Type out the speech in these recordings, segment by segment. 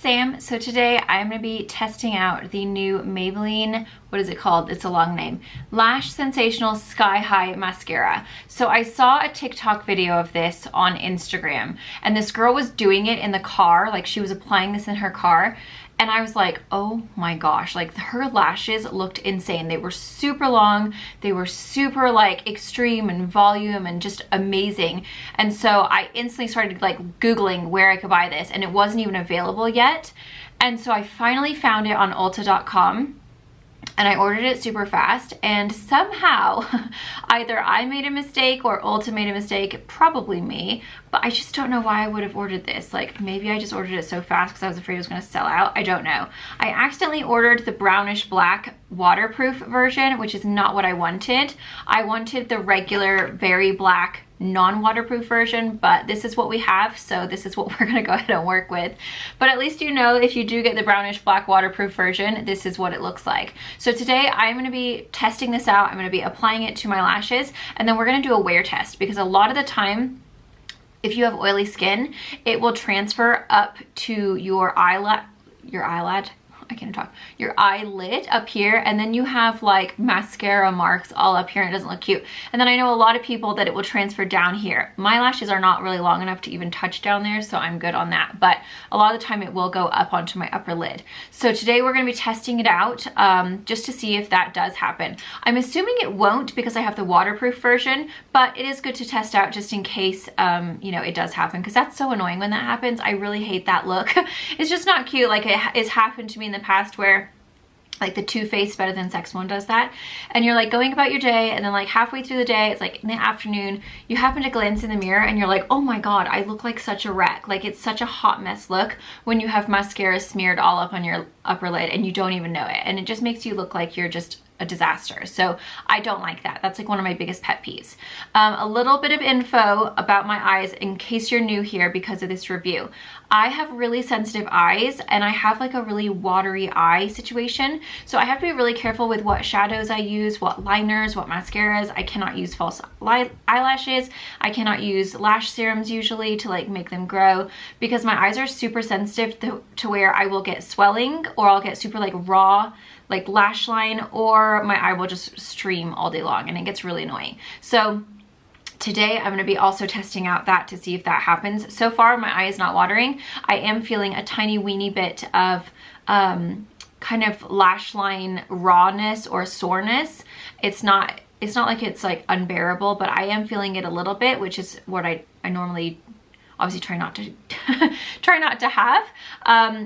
Sam. So today I'm going to be testing out the new Maybelline, what is it called? It's a long name. Lash Sensational Sky High Mascara. So I saw a TikTok video of this on Instagram, and this girl was doing it in the car, like she was applying this in her car. And I was like, oh my gosh, like her lashes looked insane. They were super long. They were super like extreme in volume and just amazing. And so I instantly started like Googling where I could buy this, and it wasn't even available yet. And so I finally found it on Ulta.com. And I ordered it super fast, and somehow either I made a mistake or Ulta made a mistake, probably me, but I just don't know why I would have ordered this. Like maybe I just ordered it so fast because I was afraid it was going to sell out. I don't know. I accidentally ordered the brownish black waterproof version, which is not what I wanted. I wanted the regular very black non-waterproof version, but this is what we have, so this is what we're gonna go ahead and work with. But at least you know, if you do get the brownish black waterproof version, this is what it looks like. So today I'm gonna be testing this out. I'm gonna be applying it to my lashes, and then we're gonna do a wear test, because a lot of the time if you have oily skin, it will transfer up to your eyelid, I can't talk, your eyelid up here, and then you have like mascara marks all up here, and it doesn't look cute. And then I know a lot of people that it will transfer down here. My lashes are not really long enough to even touch down there, so I'm good on that, but a lot of the time it will go up onto my upper lid. So today we're going to be testing it out just to see if that does happen. I'm assuming it won't because I have the waterproof version, but it is good to test out just in case you know, it does happen, because that's so annoying when that happens. I really hate that look. It's just not cute. Like it's happened to me in the past where like the Too Faced Better Than Sex one does that, and you're like going about your day, and then like halfway through the day, it's like in the afternoon, you happen to glance in the mirror and you're like, oh my god, I look like such a wreck. Like it's such a hot mess look when you have mascara smeared all up on your upper lid and you don't even know it, and it just makes you look like you're just a disaster. So I don't like that. That's like one of my biggest pet peeves. A little bit of info about my eyes in case you're new here because of this review. I have really sensitive eyes, and I have like a really watery eye situation. So I have to be really careful with what shadows I use, what liners, what mascaras. I cannot use false eyelashes. I cannot use lash serums usually to like make them grow, because my eyes are super sensitive to where I will get swelling, or I'll get super like raw like lash line, or my eye will just stream all day long, and it gets really annoying. So today I'm going to be also testing out that to see if that happens. So far my eye is not watering. I am feeling a tiny weeny bit of kind of lash line rawness or soreness. It's not like it's like unbearable, but I am feeling it a little bit, which is what I normally obviously try not to have.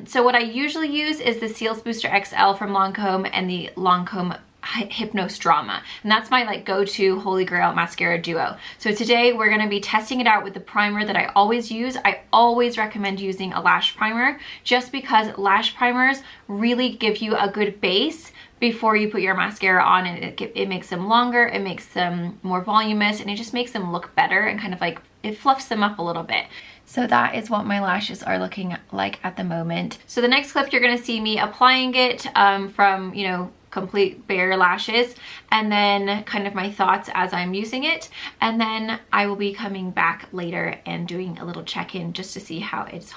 So what I usually use is the Cils Booster XL from Lancome and the Lancome Hypnose Drama, and that's my like go-to holy grail mascara duo. So today we're going to be testing it out with the primer that I always use. I always recommend using a lash primer, just because lash primers really give you a good base before you put your mascara on, and it makes them longer, it makes them more voluminous, and it just makes them look better, and kind of like it fluffs them up a little bit. So that is what my lashes are looking like at the moment. So the next clip you're going to see me applying it from, you know, complete bare lashes, and then kind of my thoughts as I'm using it, and then I will be coming back later and doing a little check-in just to see how it's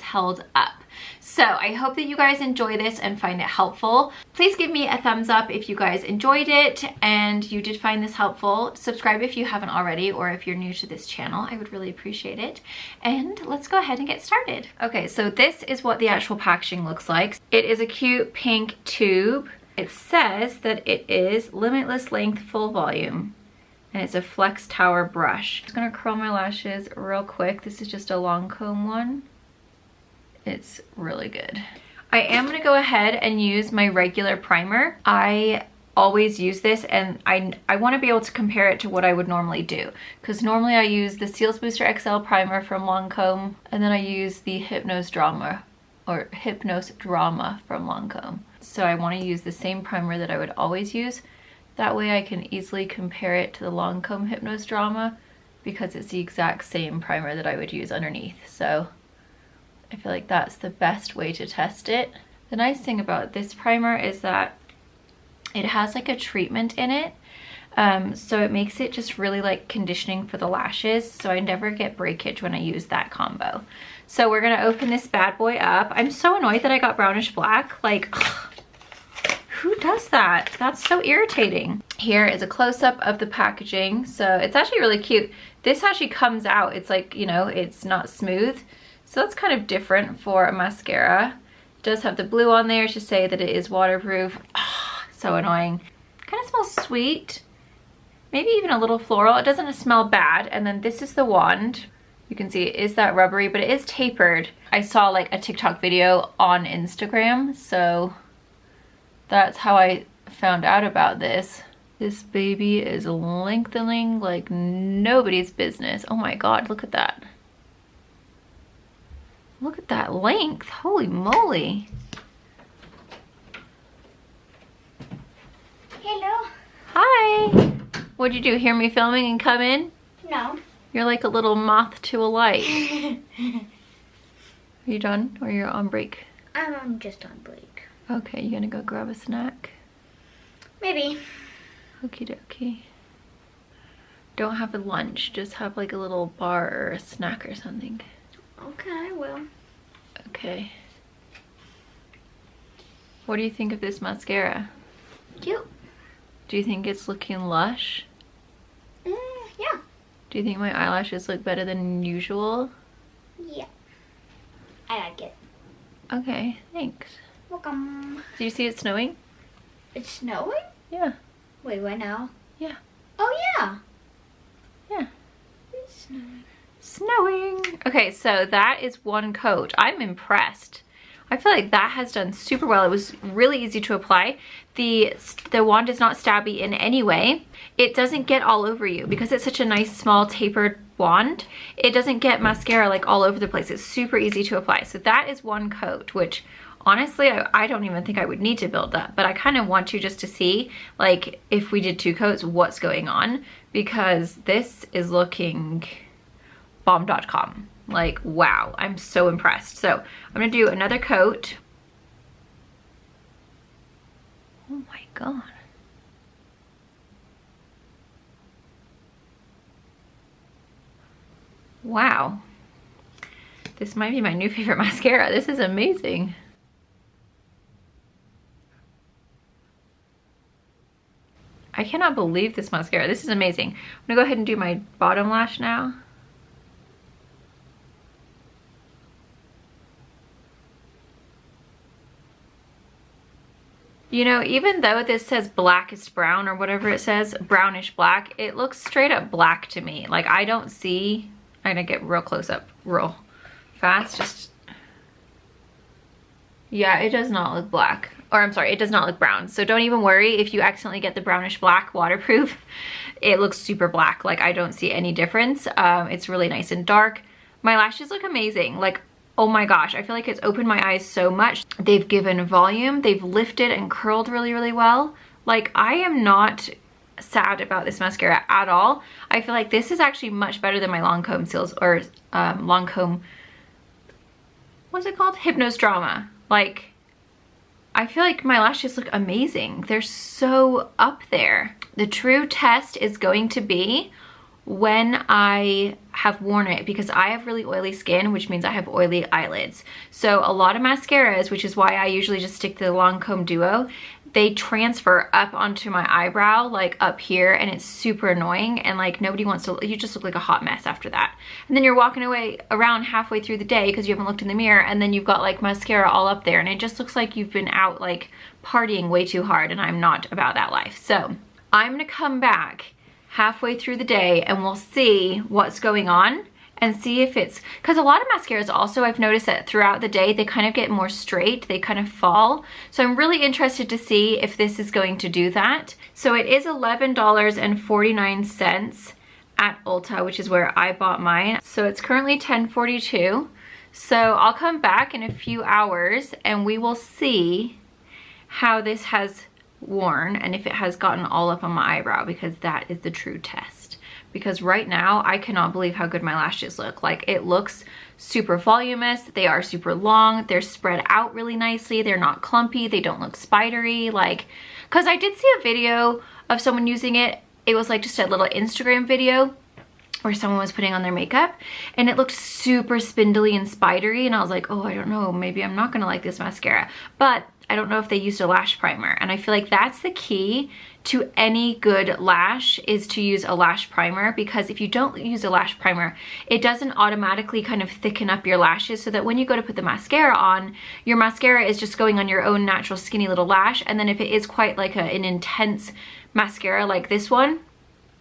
held up. So I hope that you guys enjoy this and find it helpful. Please give me a thumbs up if you guys enjoyed it and you did find this helpful. Subscribe if you haven't already, or if you're new to this channel, I would really appreciate it. And let's go ahead and get started. Okay, so this is what the actual packaging looks like. It is a cute pink tube. It says that it is limitless length full volume, and it's a flex tower brush. I'm just gonna curl my lashes real quick. This is just a Lancome one. It's really good. I am gonna go ahead and use my regular primer. I always use this, and I want to be able to compare it to what I would normally do, because normally I use the Cils Booster XL primer from Lancome, and then I use the Hypnose Drama from Lancome. So I want to use the same primer that I would always use. That way I can easily compare it to the Lancome Hypnose Drama, because it's the exact same primer that I would use underneath. So I feel like that's the best way to test it. The nice thing about this primer is that it has like a treatment in it, So it makes it just really like conditioning for the lashes, so I never get breakage when I use that combo. So we're gonna open this bad boy up. I'm so annoyed that I got brownish black. Like, ugh, who does that? That's so irritating. Here is a close-up of the packaging. So it's actually really cute. This actually comes out, it's like, you know, it's not smooth. So that's kind of different for a mascara. It does have the blue on there to say that it is waterproof. Oh, so annoying. Kind of smells sweet. Maybe even a little floral. It doesn't smell bad. And then this is the wand. You can see it is that rubbery, but it is tapered. I saw like a TikTok video on Instagram, so that's how I found out about this. This baby is lengthening like nobody's business. Oh my God, look at that. Look at that length, holy moly. Hello. Hi. What'd you do, hear me filming and come in? No. You're like a little moth to a light. Are you done or you're on break? I'm just on break. Okay, you gonna go grab a snack? Maybe. Okie dokie. Don't have a lunch, just have like a little bar or a snack or something. Okay, well. Okay. What do you think of this mascara? Cute. Do you think it's looking lush? Yeah. Do you think my eyelashes look better than usual? Yeah. I like it. Okay, thanks. Welcome. Do you see it snowing? It's snowing? Yeah. Wait, what now? Yeah. Oh, yeah. Yeah. It's snowing. Snowing. Okay, so that is one coat. I'm impressed. I feel like that has done super well. It was really easy to apply. The wand is not stabby in any way. It doesn't get all over you because it's such a nice small tapered wand. It doesn't get mascara like all over the place. It's super easy to apply. So that is one coat, which honestly, I don't even think I would need to build up, but I kind of want to just to see like if we did 2 coats, what's going on, because this is looking bomb.com. Like, wow, I'm so impressed. So I'm gonna do another coat. Oh my God. Wow. This might be my new favorite mascara. This is amazing. I cannot believe this mascara. This is amazing. I'm gonna go ahead and do my bottom lash now. You know, even though this says blackest brown or whatever it says, brownish black, it looks straight up black to me. Like, I don't see, I'm gonna get real close up real fast, just, yeah, it does not look black. Or I'm sorry, it does not look brown. So don't even worry if you accidentally get the brownish black waterproof. It looks super black. Like, I don't see any difference. It's really nice and dark. My lashes look amazing. Like, oh my gosh, I feel like it's opened my eyes so much. They've given volume, they've lifted and curled really, really well. Like, I am not sad about this mascara at all. I feel like this is actually much better than my Lancome Seals, or Lancome, what's it called? Hypnose Drama. Like, I feel like my lashes look amazing. They're so up there. The true test is going to be when I have worn it, because I have really oily skin, which means I have oily eyelids. So a lot of mascaras, which is why I usually just stick to the Lancome Duo, they transfer up onto my eyebrow, like up here, and it's super annoying, and like nobody wants to, you just look like a hot mess after that. And then you're walking away around halfway through the day because you haven't looked in the mirror, and then you've got like mascara all up there, and it just looks like you've been out like partying way too hard, and I'm not about that life. So I'm gonna come back halfway through the day and we'll see what's going on and see if it's, because a lot of mascaras also, I've noticed that throughout the day they kind of get more straight, they kind of fall. So I'm really interested to see if this is going to do that. So it is $11.49 at Ulta, which is where I bought mine. So it's currently 10:42. So I'll come back in a few hours and we will see how this has worn and if it has gotten all up on my eyebrow, because that is the true test. Because right now I cannot believe how good my lashes look. Like, it looks super voluminous, they are super long, they're spread out really nicely, they're not clumpy, they don't look spidery. Like, because I did see a video of someone using it it was like just a little Instagram video where someone was putting on their makeup and it looked super spindly and spidery, and I was like, oh, I don't know, maybe I'm not gonna like this mascara. But I don't know if they used a lash primer, and I feel like that's the key to any good lash, is to use a lash primer, because if you don't use a lash primer, it doesn't automatically kind of thicken up your lashes, so that when you go to put the mascara on, your mascara is just going on your own natural skinny little lash. And then if it is quite like an intense mascara like this one,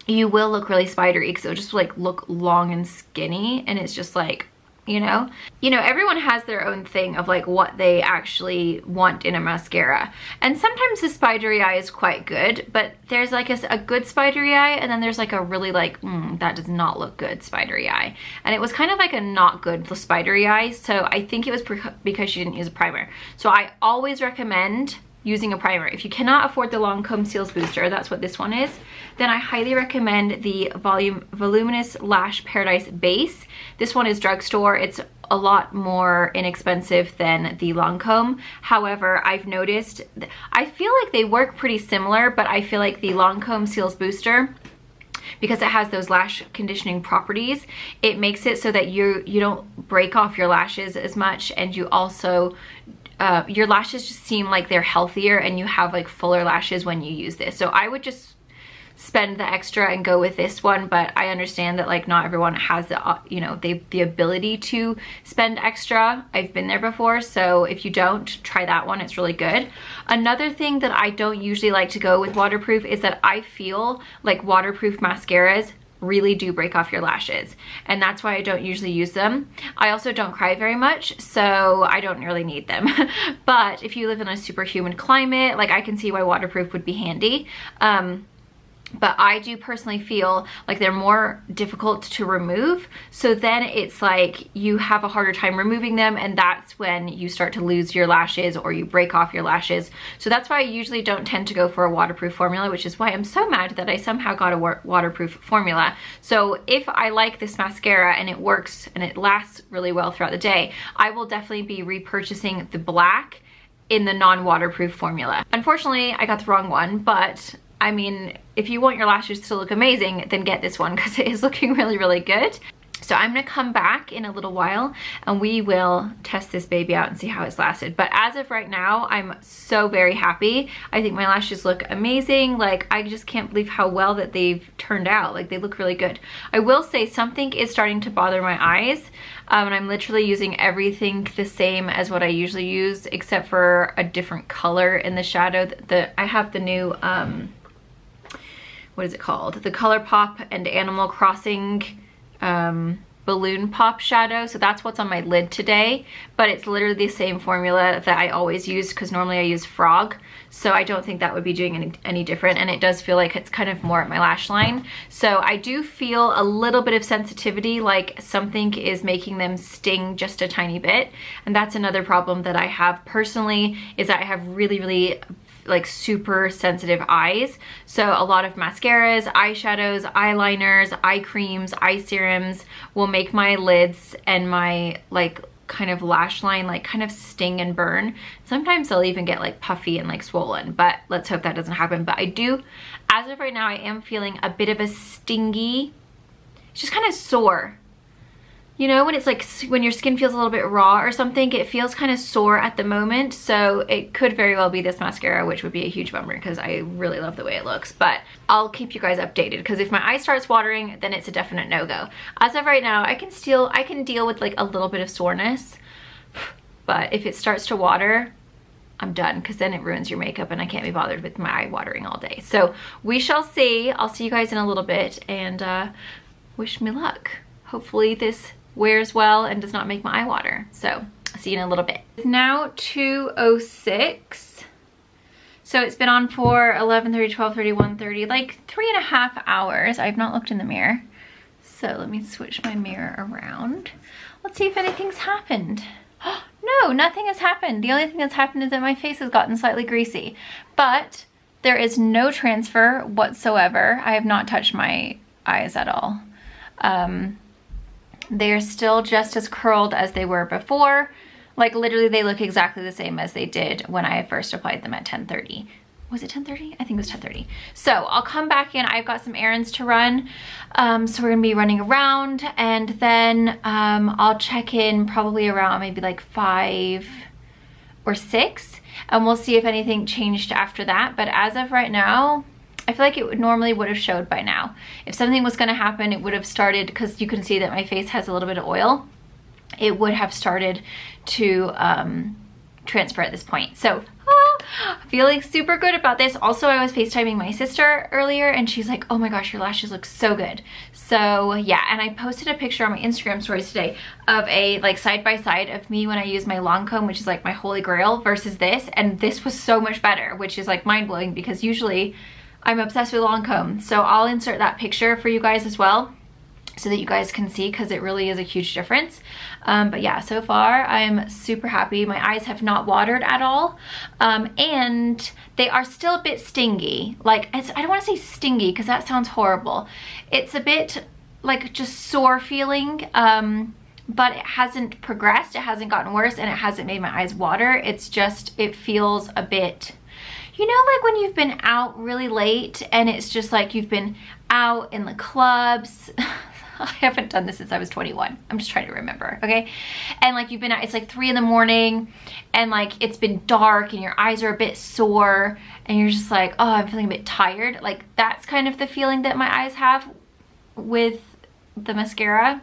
you will look really spidery because it'll just like look long and skinny, and it's just like, you know, everyone has their own thing of like what they actually want in a mascara. And sometimes the spidery eye is quite good, but there's like a good spidery eye, and then there's like a really like, that does not look good spidery eye. And it was kind of like a not good spidery eye, so I think it was because she didn't use a primer. So I always recommend using a primer. If you cannot afford the Lancome Seals Booster, that's what this one is, then I highly recommend the Voluminous Lash Paradise Base. This one is drugstore. It's a lot more inexpensive than the Lancome. However, I've noticed, I feel like they work pretty similar, but I feel like the Lancome Seals Booster, because it has those lash conditioning properties, it makes it so that you don't break off your lashes as much, and you also your lashes just seem like they're healthier, and you have like fuller lashes when you use this. So I would just spend the extra and go with this one, but I understand that like not everyone has the the ability to spend extra. I've been there before, so if you don't, try that one, it's really good. Another thing that I don't usually like to go with waterproof is that I feel like waterproof mascaras really do break off your lashes, and that's why I don't usually use them. I also don't cry very much, so I don't really need them. But if you live in a super humid climate, like I can see why waterproof would be handy. But I do personally feel like they're more difficult to remove, so then it's like you have a harder time removing them, and that's when you start to lose your lashes or you break off your lashes. So that's why I usually don't tend to go for a waterproof formula, which is why I'm so mad that I somehow got a waterproof formula. So if I like this mascara and it works and it lasts really well throughout the day, I will definitely be repurchasing the black in the non-waterproof formula. Unfortunately, I got the wrong one, but I mean, if you want your lashes to look amazing, then get this one because it is looking really, really good. So I'm gonna come back in a little while and we will test this baby out and see how it's lasted. But as of right now, I'm so very happy. I think my lashes look amazing. Like, I just can't believe how well that they've turned out. Like, they look really good. I will say something is starting to bother my eyes. And I'm literally using everything the same as what I usually use, except for a different color in the shadow. I have the new, what is it called? The ColourPop and Animal Crossing balloon pop shadow. So that's what's on my lid today, but it's literally the same formula that I always use, because normally I use Frog. So I don't think that would be doing any different, and it does feel like it's kind of more at my lash line. So I do feel a little bit of sensitivity, like something is making them sting just a tiny bit. And that's another problem that I have personally, is that I have really, really like super sensitive eyes. So a lot of mascaras, eyeshadows, eyeliners, eye creams, eye serums will make my lids and my like kind of lash line like kind of sting and burn. Sometimes they'll even get like puffy and like swollen, but let's hope that doesn't happen. But I do, as of right now, I am feeling a bit of a stingy, it's just kind of sore. You know, when it's like, when your skin feels a little bit raw or something, it feels kind of sore at the moment. So it could very well be this mascara, which would be a huge bummer because I really love the way it looks. But I'll keep you guys updated, because if my eye starts watering, then it's a definite no-go. As of right now, I can deal with like a little bit of soreness. But if it starts to water, I'm done, because then it ruins your makeup and I can't be bothered with my eye watering all day. So we shall see. I'll see you guys in a little bit, and wish me luck. Hopefully this wears well and does not make my eye water. So I'll see you in a little bit. It's now 2:06. So it's been on for 11:30, 12:30, 1:30, like 3.5 hours. I've not looked in the mirror. So let me switch my mirror around. Let's see if anything's happened. No, nothing has happened. The only thing that's happened is that my face has gotten slightly greasy, but there is no transfer whatsoever. I have not touched my eyes at all. They're still just as curled as they were before. Like literally they look exactly the same as they did when I first applied them at 10:30. was it 10:30? I think it was 10:30. So I'll come back in. I've got some errands to run. So we're gonna be running around, and then I'll check in probably around maybe like 5 or 6, and we'll see if anything changed after that. But as of right now, I feel like it normally would have showed by now. If something was gonna happen, it would have started, because you can see that my face has a little bit of oil. It would have started to transfer at this point. So feeling super good about this. Also, I was FaceTiming my sister earlier, and she's like, oh my gosh, your lashes look so good. So yeah, and I posted a picture on my Instagram stories today of a like side by side of me when I use my long comb, which is like my holy grail, versus this, and this was so much better, which is like mind-blowing because usually I'm obsessed with long comb. So I'll insert that picture for you guys as well, so that you guys can see, because it really is a huge difference. But yeah, so far I'm super happy. My eyes have not watered at all, and they are still a bit stingy. Like, I don't want to say stingy because that sounds horrible. It's a bit like just sore feeling, but it hasn't progressed, it hasn't gotten worse, and it hasn't made my eyes water. It's just, it feels a bit, you know, like when you've been out really late and it's just like you've been out in the clubs. I haven't done this since I was 21. I'm just trying to remember, okay? And like you've been out, it's like 3 in the morning, and like it's been dark and your eyes are a bit sore and you're just like, oh, I'm feeling a bit tired. Like that's kind of the feeling that my eyes have with the mascara.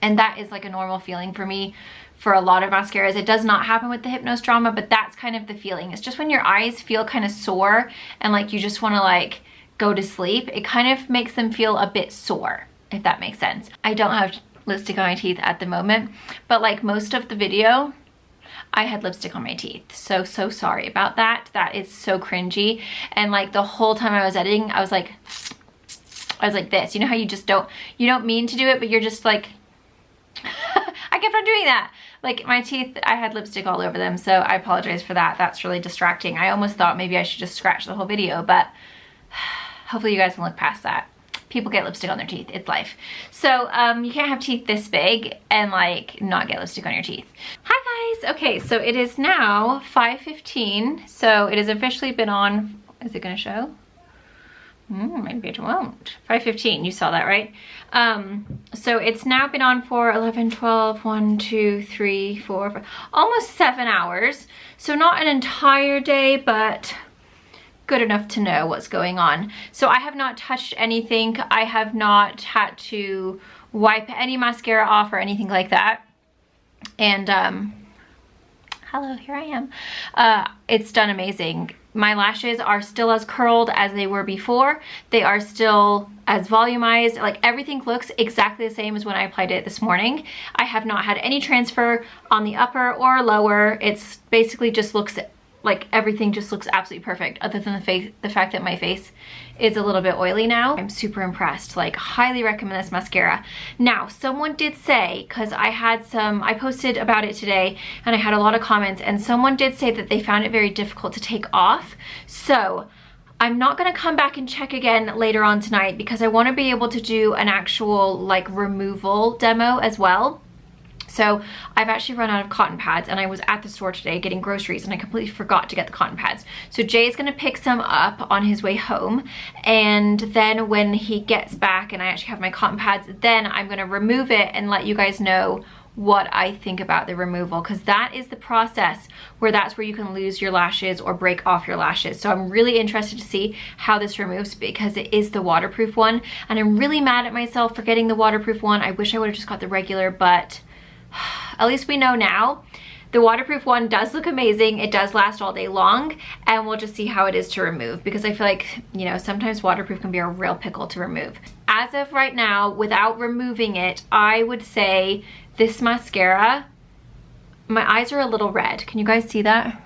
And that is like a normal feeling for me for a lot of mascaras. It does not happen with the Hypnose Drama, but that's kind of the feeling. It's just when your eyes feel kind of sore and like you just want to like go to sleep, it kind of makes them feel a bit sore, if that makes sense. I don't have lipstick on my teeth at the moment, but like most of the video, I had lipstick on my teeth. So sorry about that. That is so cringy. And like the whole time I was editing, I was like this. You know how you just you don't mean to do it, but you're just like, I kept on doing that. Like my teeth, I had lipstick all over them, so I apologize for that. That's really distracting. I almost thought maybe I should just scratch the whole video, but hopefully you guys can look past that. People get lipstick on their teeth, it's life. So you can't have teeth this big and like not get lipstick on your teeth. Hi guys, okay, so it is now 5:15, so it has officially been on, is it gonna show? Maybe it won't. 5:15, you saw that, right? So it's now been on for 11, 12, 1, 2, 3, 4, 5, almost 7 hours. So not an entire day, but good enough to know what's going on. So I have not touched anything. I have not had to wipe any mascara off or anything like that. And hello, here I am. It's done amazing. My lashes are still as curled as they were before. They are still as volumized. Like everything looks exactly the same as when I applied it this morning. I have not had any transfer on the upper or lower. It's basically just looks like everything just looks absolutely perfect, other than the fact that my face is a little bit oily now. I'm super impressed, like highly recommend this mascara. Now, someone did say, cause I posted about it today and I had a lot of comments, and someone did say that they found it very difficult to take off. So I'm not gonna come back and check again later on tonight because I wanna be able to do an actual like removal demo as well. So I've actually run out of cotton pads, and I was at the store today getting groceries and I completely forgot to get the cotton pads. So Jay is gonna pick some up on his way home, and then when he gets back and I actually have my cotton pads, then I'm gonna remove it and let you guys know what I think about the removal, because that is the process that's where you can lose your lashes or break off your lashes. So I'm really interested to see how this removes, because it is the waterproof one, and I'm really mad at myself for getting the waterproof one. I wish I would have just got the regular, but at least we know now. The waterproof one does look amazing. It does last all day long, and we'll just see how it is to remove, because I feel like, you know, sometimes waterproof can be a real pickle to remove. As of right now, without removing it, I would say this mascara, my eyes are a little red. Can you guys see that?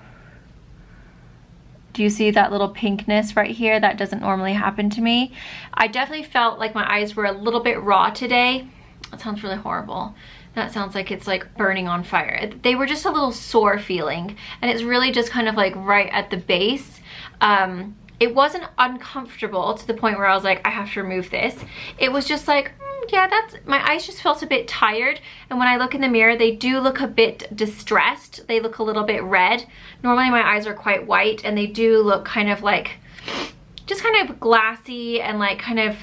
Do you see that little pinkness right here? That doesn't normally happen to me. I definitely felt like my eyes were a little bit raw today. That sounds really horrible. That sounds like it's like burning on fire. They were just a little sore feeling, and it's really just kind of like right at the base. It wasn't uncomfortable to the point where I was like, I have to remove this. It was just like, Yeah, my eyes just felt a bit tired, and when I look in the mirror, they do look a bit distressed. They look a little bit red. Normally my eyes are quite white, and they do look kind of like, just kind of glassy and like kind of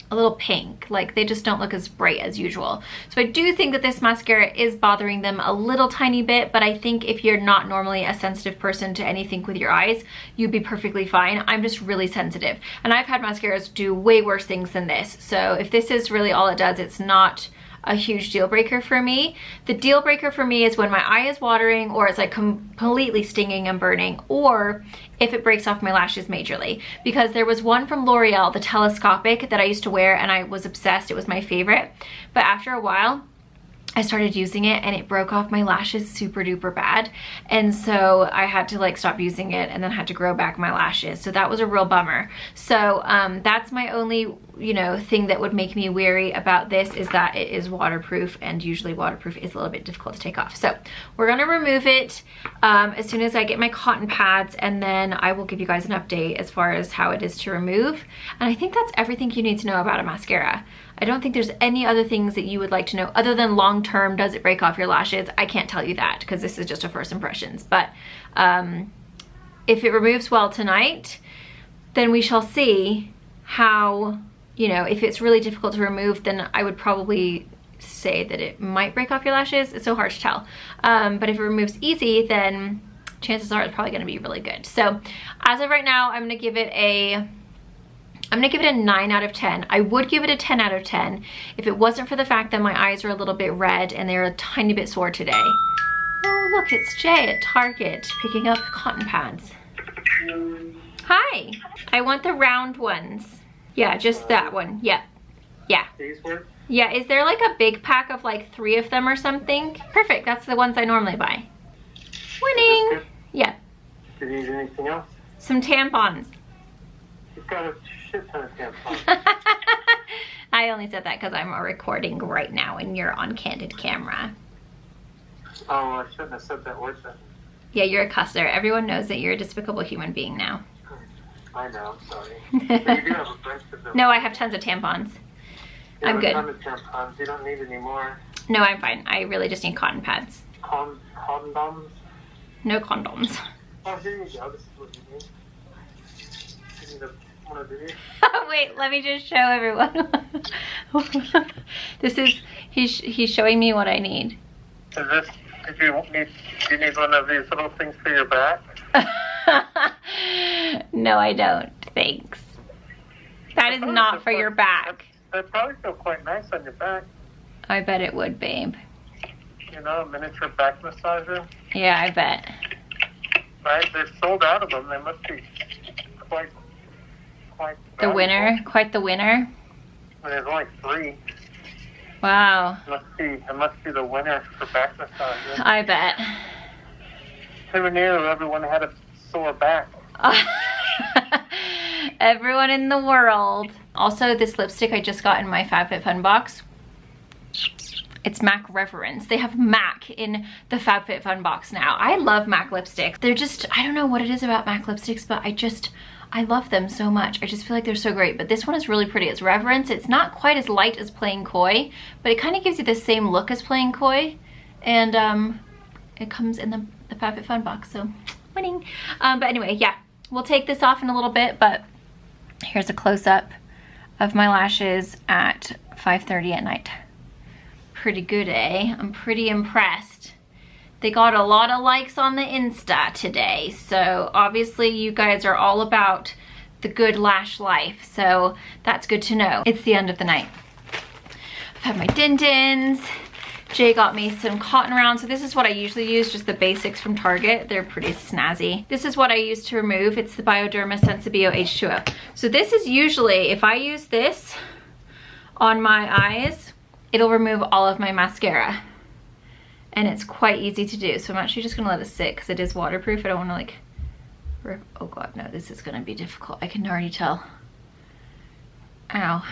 a little pink. Like they just don't look as bright as usual. So I do think that this mascara is bothering them a little tiny bit, but I think if you're not normally a sensitive person to anything with your eyes, you'd be perfectly fine. I'm just really sensitive, and I've had mascaras do way worse things than this. So if this is really all it does, it's not a huge deal breaker for me. The deal breaker for me is when my eye is watering, or it's like completely stinging and burning, or if it breaks off my lashes majorly. Because there was one from L'Oreal, the telescopic, that I used to wear and I was obsessed. It was my favorite. But after a while, I started using it and it broke off my lashes super duper bad, and so I had to like stop using it and then had to grow back my lashes. So that was a real bummer. So that's my only, you know, thing that would make me wary about this, is that it is waterproof, and usually waterproof is a little bit difficult to take off. So we're gonna remove it as soon as I get my cotton pads, and then I will give you guys an update as far as how it is to remove. And I think that's everything you need to know about a mascara. I don't think there's any other things that you would like to know other than long term, does it break off your lashes? I can't tell you that because this is just a first impressions. But if it removes well tonight, then we shall see how, you know, if it's really difficult to remove, then I would probably say that it might break off your lashes. It's so hard to tell. But if it removes easy, then chances are it's probably gonna be really good. So as of right now, I'm gonna give it a 9 out of 10. I would give it a 10 out of 10 if it wasn't for the fact that my eyes are a little bit red and they're a tiny bit sore today. Oh look, it's Jay at Target picking up cotton pads. Hi, I want the round ones. Yeah, just that one. Yeah, yeah. These work? Yeah, is there like a big pack of like 3 of them or something? Perfect, that's the ones I normally buy. Winning. Yeah. Do you need anything else? Some tampons. You've got a shit ton of tampons. I only said that because I'm recording right now and you're on candid camera. Oh, I shouldn't have said that word then. Yeah, you're a cusser. Everyone knows that you're a despicable human being now. I know, I'm sorry. But you do have a bunch of them. No, I have tons of tampons. You I'm have good. a ton of tampons. You don't need any more. No, I'm fine. I really just need cotton pads. Condoms? No condoms. Oh, here you go. This is what you need. You need one of these. Wait, let me just show everyone. This is, he's showing me what I need. Is this, do you need one of these little things for your back? No, I don't. Thanks. That is not for your back. They probably feel quite nice on your back. I bet it would, babe. You know, a miniature back massager. Yeah, I bet. Right? They're sold out of them. They must be quite The valuable. winner, quite the winner. And there's only 3. Wow. It must be the winner for back massager. I bet. Who knew everyone had a sore back? Everyone in the world. Also, this lipstick I just got in my FabFitFun box. It's MAC Reverence. They have MAC in the FabFitFun box now. I love MAC lipsticks. They're just, I don't know what it is about MAC lipsticks, but I love them so much. I just feel like they're so great. But this one is really pretty. It's Reverence. It's not quite as light as Plain Koi, but it kind of gives you the same look as Plain Koi. And it comes in the FabFitFun box, so winning. But anyway, yeah, we'll take this off in a little bit, but here's a close-up of my lashes at 5:30 at night. Pretty good, eh? I'm pretty impressed. They got a lot of likes on the Insta today, so obviously you guys are all about the good lash life, so that's good to know. It's the end of the night. I've had my din-dins. Jay got me some cotton rounds. So this is what I usually use, just the basics from Target. They're pretty snazzy. This is what I use to remove. It's the Bioderma Sensibio H2O. So this is usually, if I use this on my eyes, it'll remove all of my mascara. And it's quite easy to do. So I'm actually just gonna let it sit because it is waterproof. I don't wanna like, oh God, no, this is gonna be difficult. I can already tell. Ow.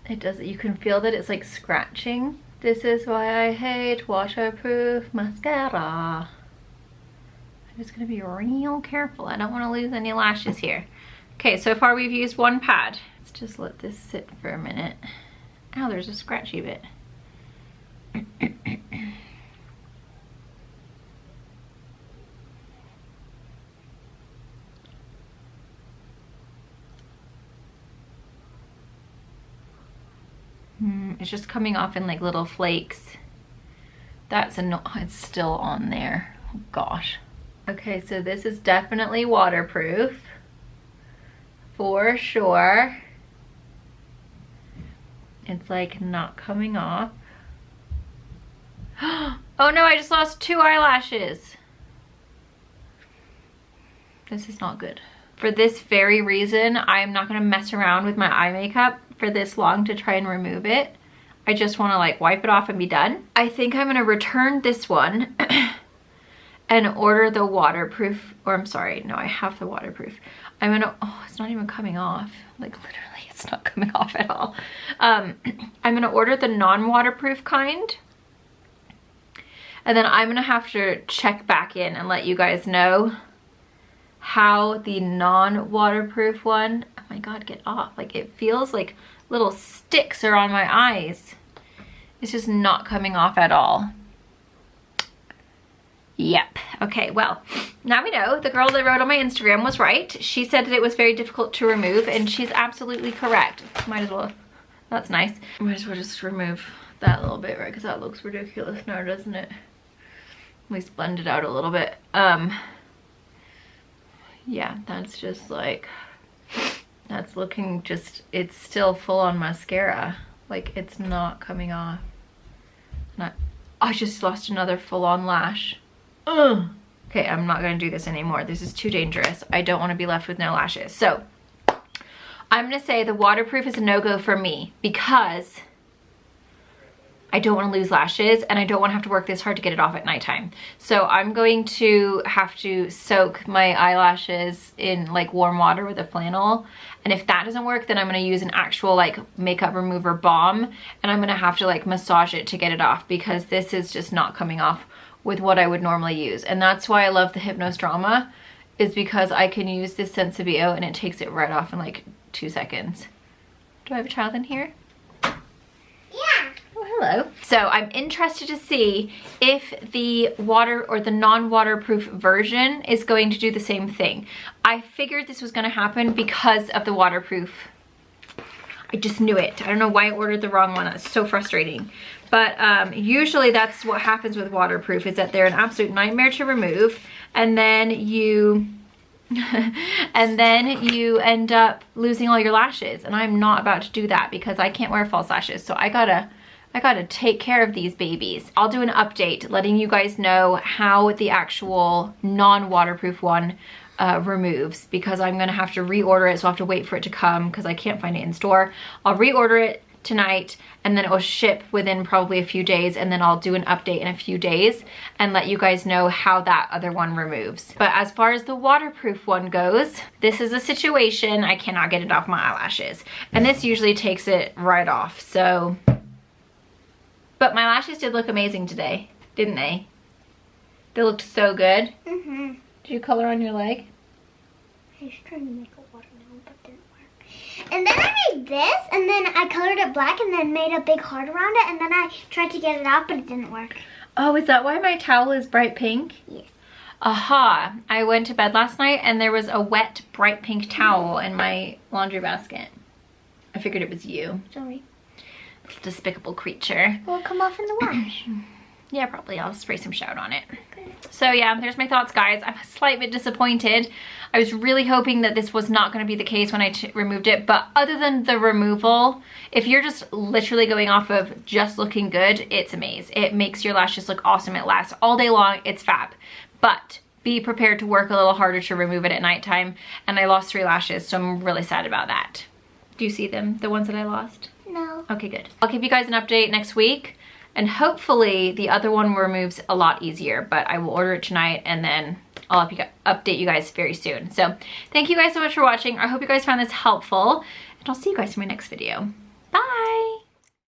It does, you can feel that it's like scratching. This is why I hate waterproof mascara. I'm just gonna be real careful. I don't wanna lose any lashes here. Okay, so far we've used one pad. Let's just let this sit for a minute. Ow, there's a scratchy bit. It's just coming off in like little flakes. It's still on there. Oh, gosh. Okay, so this is definitely waterproof. For sure. It's like not coming off. Oh no, I just lost 2 eyelashes. This is not good. For this very reason, I'm not gonna mess around with my eye makeup for this long to try and remove it. I just wanna like wipe it off and be done. I think I'm gonna return this one and order the waterproof, or I'm sorry, no, I have the waterproof. Oh, it's not even coming off. Like literally, it's not coming off at all. I'm gonna order the non-waterproof kind. And then I'm gonna have to check back in and let you guys know how the non-waterproof one, oh my God, get off. Like it feels like little sticks are on my eyes. It's just not coming off at all. Yep. Okay, well, now we know. The girl that wrote on my Instagram was right. She said that it was very difficult to remove, and she's absolutely correct. Might as well, that's nice. Might as well just remove that little bit, right? Because that looks ridiculous now, doesn't it? At least blend it out a little bit. Yeah, that's just like, that's looking just, it's still full on mascara. Like it's not coming off. I just lost another full on lash. Ugh. Okay, I'm not gonna do this anymore. This is too dangerous. I don't wanna be left with no lashes. So I'm gonna say the waterproof is a no-go for me because I don't want to lose lashes and I don't want to have to work this hard to get it off at nighttime. So I'm going to have to soak my eyelashes in like warm water with a flannel. And if that doesn't work, then I'm going to use an actual like makeup remover balm and I'm going to have to like massage it to get it off because this is just not coming off with what I would normally use. And that's why I love the Hypnos Drama, is because I can use this Sensibio and it takes it right off in like 2 seconds. Do I have a child in here? Oh, hello. So I'm interested to see if the water or the non-waterproof version is going to do the same thing. I figured this was going to happen because of the waterproof. I just knew it. I don't know why I ordered the wrong one. That's so frustrating. But usually that's what happens with waterproof, is that they're an absolute nightmare to remove, and then you end up losing all your lashes. And I'm not about to do that because I can't wear false lashes. So I gotta take care of these babies. I'll do an update letting you guys know how the actual non-waterproof one removes, because I'm gonna have to reorder it, so I'll have to wait for it to come because I can't find it in store. I'll reorder it tonight and then it will ship within probably a few days, and then I'll do an update in a few days and let you guys know how that other one removes. But as far as the waterproof one goes, this is a situation I cannot get it off my eyelashes, and this usually takes it right off. So, but my lashes did look amazing today, didn't they? They looked so good. Mm-hmm. Did you color on your leg? I was trying to make a watermelon, but it didn't work. And then I made this, and then I colored it black, and then made a big heart around it, and then I tried to get it off, but it didn't work. Oh, is that why my towel is bright pink? Yes. Aha. I went to bed last night, and there was a wet bright pink towel in my laundry basket. I figured it was you. Sorry. Despicable creature. Will it come off in the wash? Yeah, probably. I'll spray some Shout on it. Okay. So yeah, there's my thoughts, guys. I'm a slight bit disappointed. I was really hoping that this was not going to be the case when I removed it, but other than the removal, if you're just literally going off of just looking good, it's amazing. It makes your lashes look awesome. It lasts all day long. It's fab. But be prepared to work a little harder to remove it at nighttime. And I lost 3 lashes, so I'm really sad about that. Do you see them, the ones that I lost? No. Okay, good. I'll give you guys an update next week, and hopefully the other one removes a lot easier, but I will order it tonight and then I'll update you guys very soon. So thank you guys so much for watching. I hope you guys found this helpful, and I'll see you guys in my next video. Bye.